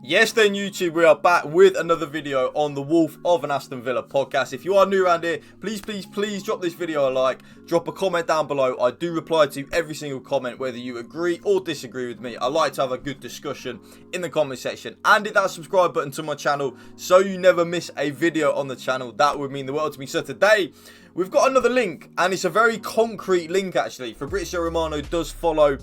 Yes then YouTube, we are back with another video on the Wolf of an Aston Villa podcast. If you are new around here, please drop this video a like, drop a comment down below. I do reply to every single comment, whether you agree or disagree with me. I like to have a good discussion in the comment section, and hit that subscribe button to my channel so you never miss a video on the channel. That would mean the world to me. So today we've got another link, and it's a very concrete link actually. Fabrizio Romano does follow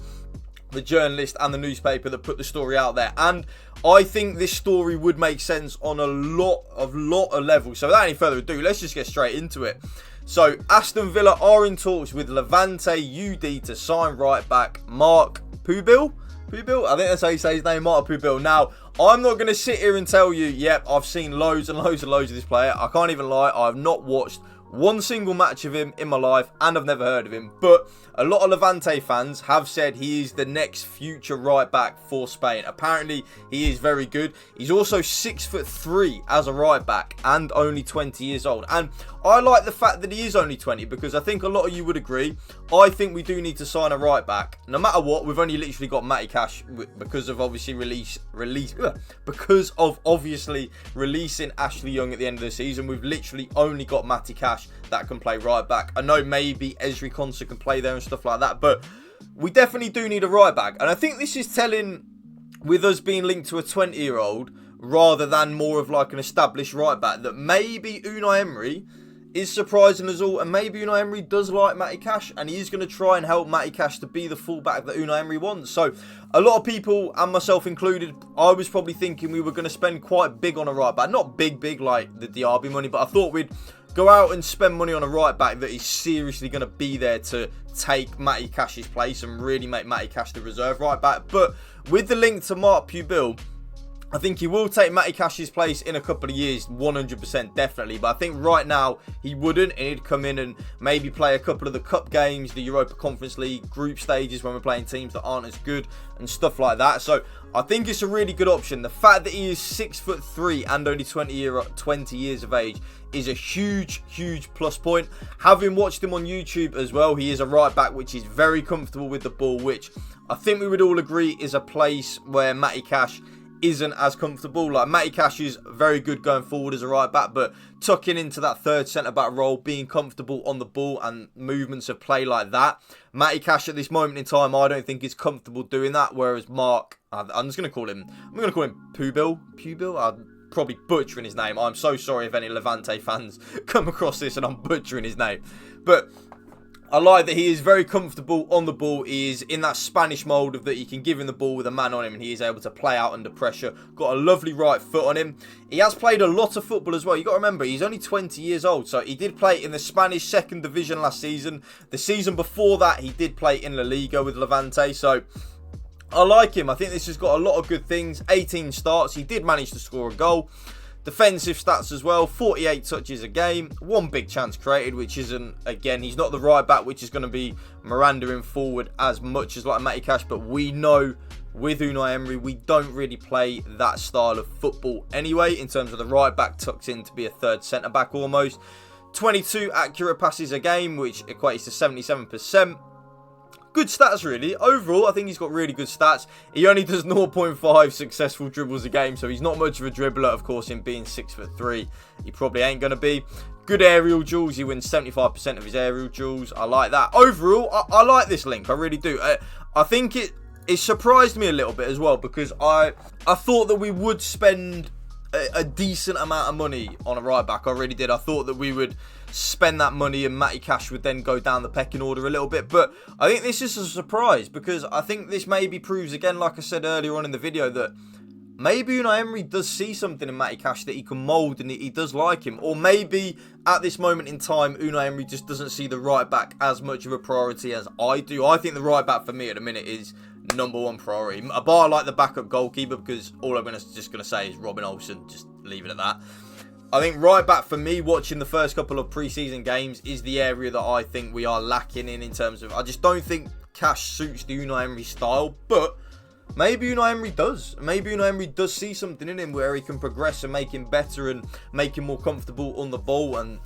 the journalist and the newspaper that put the story out there, and I think this story would make sense on a lot of levels. So without any further ado, let's just get straight into it. So Aston Villa are in talks with Levante UD to sign right back Marc Pubill. I think that's how you say his name, Marc Pubill. Now, I'm not going to sit here and tell you, yep, I've seen loads of this player. I can't even lie, I've not watched one single match of him in my life, and I've never heard of him. But a lot of Levante fans have said he is the next future right back for Spain. Apparently, he is very good. He's also 6'3" as a right back and only 20 years old. And I like the fact that he is only 20, because I think a lot of you would agree. I think we do need to sign a right back. No matter what, we've only literally got Matty Cash because of obviously releasing Ashley Young at the end of the season. We've literally only got Matty Cash that can play right back. I know maybe Ezri Konsa can play there and stuff like that, but we definitely do need a right back. And I think this is telling, with us being linked to a 20-year-old rather than more of like an established right back, that maybe Unai Emery is surprising us all, and maybe Unai Emery does like Matty Cash, and he's going to try and help Matty Cash to be the fullback that Unai Emery wants. So a lot of people, and myself included, I was probably thinking we were going to spend quite big on a right back. Not big like the Diaby money, but I thought we'd go out and spend money on a right back that is seriously going to be there to take Matty Cash's place and really make Matty Cash the reserve right back. But with the link to Marc Pubill, I think he will take Matty Cash's place in a couple of years, 100% definitely. But I think right now he wouldn't, and he'd come in and maybe play a couple of the cup games, the Europa Conference League group stages when we're playing teams that aren't as good and stuff like that. So I think it's a really good option. The fact that he is 6'3" and only 20 years of age is a huge plus point. Having watched him on YouTube as well, he is a right back which is very comfortable with the ball, which I think we would all agree is a place where Matty Cash isn't as comfortable. Like, Matty Cash is very good going forward as a right back, but tucking into that third centre back role, being comfortable on the ball and movements of play like that, Matty Cash at this moment in time, I don't think is comfortable doing that. Whereas Marc, I'm just going to call him Pubill. I'm probably butchering his name. I'm so sorry if any Levante fans come across this and I'm butchering his name, but I like that he is very comfortable on the ball. He is in that Spanish mould of that he can give him the ball with a man on him, and he is able to play out under pressure. Got a lovely right foot on him. He has played a lot of football as well. You got to remember, he's only 20 years old, so he did play in the Spanish second division last season. The season before that, he did play in La Liga with Levante, so I like him. I think this has got a lot of good things. 18 starts. He did manage to score a goal. Defensive stats as well, 48 touches a game, one big chance created, which isn't, again, he's not the right back, which is going to be Miranda in forward as much as like Matty Cash, but we know with Unai Emery, we don't really play that style of football anyway, in terms of the right back tucks in to be a third centre back almost. 22 accurate passes a game, which equates to 77%. Good stats, really. Overall, I think he's got really good stats. He only does 0.5 successful dribbles a game, so he's not much of a dribbler. Of course, in being 6'3", he probably ain't going to be. Good aerial duels. He wins 75% of his aerial duels. I like that. Overall, I like this link. I really do. I think it surprised me a little bit as well, because I thought that we would spend a decent amount of money on a right back. I really did. I thought that we would spend that money and Matty Cash would then go down the pecking order a little bit, but I think this is a surprise, because I think this maybe proves again, like I said earlier on in the video, that maybe Unai Emery does see something in Matty Cash that he can mould and he does like him, or maybe at this moment in time Unai Emery just doesn't see the right back as much of a priority as I do. I think the right back for me at the minute is #1 priority. A bar like the backup goalkeeper, because all I'm just going to say is Robin Olsen, just leave it at that. I think right back for me, watching the first couple of pre-season games, is the area that I think we are lacking in terms of, I just don't think Cash suits the Unai Emery style, but maybe Unai Emery does. Maybe Unai Emery does see something in him where he can progress and make him better and make him more comfortable on the ball and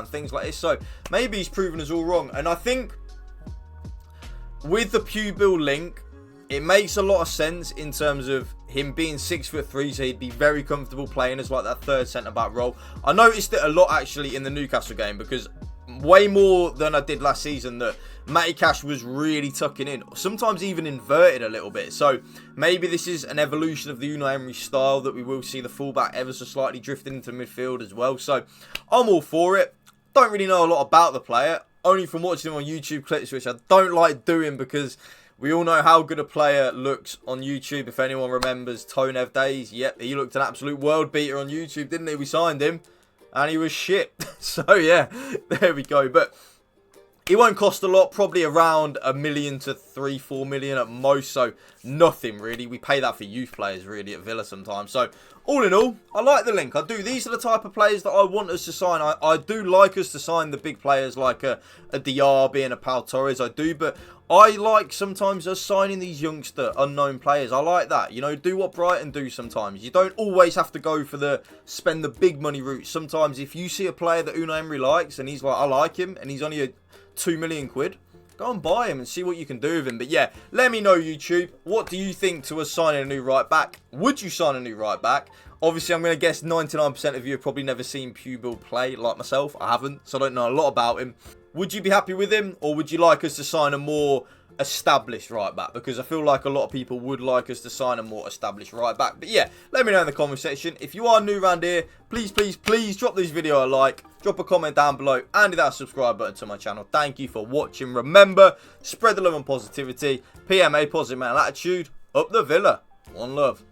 things like this. So maybe he's proven us all wrong. And I think with the Pubill link, it makes a lot of sense in terms of him being 6'3", so he'd be very comfortable playing as like that third centre-back role. I noticed it a lot actually in the Newcastle game, because way more than I did last season that Matty Cash was really tucking in, sometimes even inverted a little bit. So maybe this is an evolution of the Unai Emery style, that we will see the fullback ever so slightly drifting into midfield as well. So I'm all for it. Don't really know a lot about the player, only from watching him on YouTube clips, which I don't like doing, because we all know how good a player looks on YouTube. If anyone remembers Tonev days, yep, he looked an absolute world beater on YouTube, didn't he? We signed him and he was shit. So yeah, there we go. But he won't cost a lot, probably around $1 million to 3-4 million at most. So nothing really. We pay that for youth players really at Villa sometimes. So all in all, I like the link. I do. These are the type of players that I want us to sign. I do like us to sign the big players like a Diaby and a Pau Torres. I do, but I like sometimes us signing these youngster unknown players. I like that. You know, do what Brighton do sometimes. You don't always have to go for spend the big money route. Sometimes if you see a player that Unai Emery likes and he's like, I like him, and he's only a 2 million quid, go and buy him and see what you can do with him. But yeah, let me know, YouTube, what do you think to us signing a new right back? Would you sign a new right back? Obviously, I'm going to guess 99% of you have probably never seen Pubill play like myself. I haven't, so I don't know a lot about him. Would you be happy with him, or would you like us to sign a more established right back? Because I feel like a lot of people would like us to sign a more established right back. But yeah, let me know in the comment section. If you are new around here, please drop this video a like, drop a comment down below, and hit that subscribe button to my channel. Thank you for watching. Remember, spread the love and positivity. PMA, positive mental attitude. Up the Villa. One love.